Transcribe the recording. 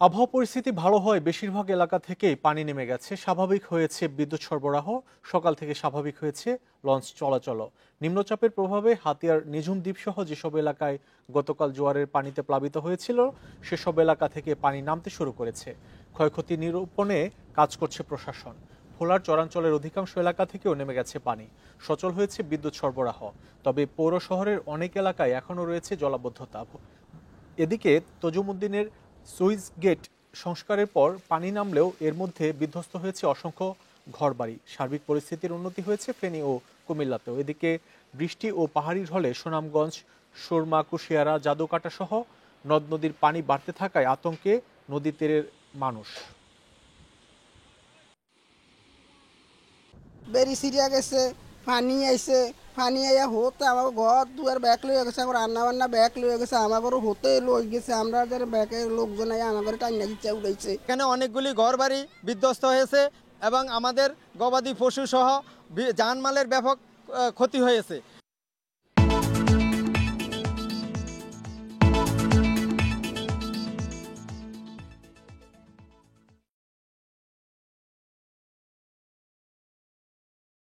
আবহাওয়া পরিস্থিতি ভালো হয় বেশিরভাগ এলাকা থেকেই পানি নেমে গেছে, স্বাভাবিক হয়েছে বিদ্যুৎ সরবরাহ, সকাল থেকে স্বাভাবিক হয়েছে লঞ্চ চলাচল। নিম্নচাপের প্রভাবে হাতিয়ার নিঝুম দ্বীপসহ যেসব এলাকায় গতকাল জোয়ারের পানিতে প্লাবিত হয়েছিল সেসব এলাকা থেকে পানি নামতে শুরু করেছে। ক্ষয়ক্ষতি নিরূপণে কাজ করছে প্রশাসন। ভোলার চরাঞ্চলের অধিকাংশ এলাকা থেকেও নেমে গেছে পানি, সচল হয়েছে বিদ্যুৎ সরবরাহ। তবে পৌর শহরের অনেক এলাকায় এখনও রয়েছে জলাবদ্ধতা। এদিকে তজুমুদ্দিনের সুইচ গেট সংস্কারের পর পানি নামলেও এর মধ্যে বিধ্বস্ত হয়েছে অসংখ্য ঘরবাড়ি। সার্বিক পরিস্থিতির উন্নতি হয়েছে ফেনী ও কুমিল্লাতেও। এদিকে বৃষ্টি ও পাহাড়ি ঢলে সুনামগঞ্জ, সুরমা, কুশিয়ারা, জাদুকাটা সহ নদ নদীর পানি বাড়তে থাকায় আতঙ্কে নদী তীরের মানুষ। বেরি সিরিয়া গেছে, পানি আইছে, পানি আইয়া হতে আমার ঘর দুয়ার ব্যাগ লয়ে গেছে, আমার রান্না বান্না ব্যাগ লয়ে গেছে, আমার ঘর হতে লই গেছে, আমরা যারা ব্যাগের লোকজন আইয়া আমার ঘরে টাইনা দিচ্ছে উড়াইছে। এখানে অনেকগুলি ঘরবাড়ি বিধ্বস্ত হয়েছে এবং আমাদের গবাদি পশু সহ জানমালের ব্যাপক ক্ষতি হয়েছে।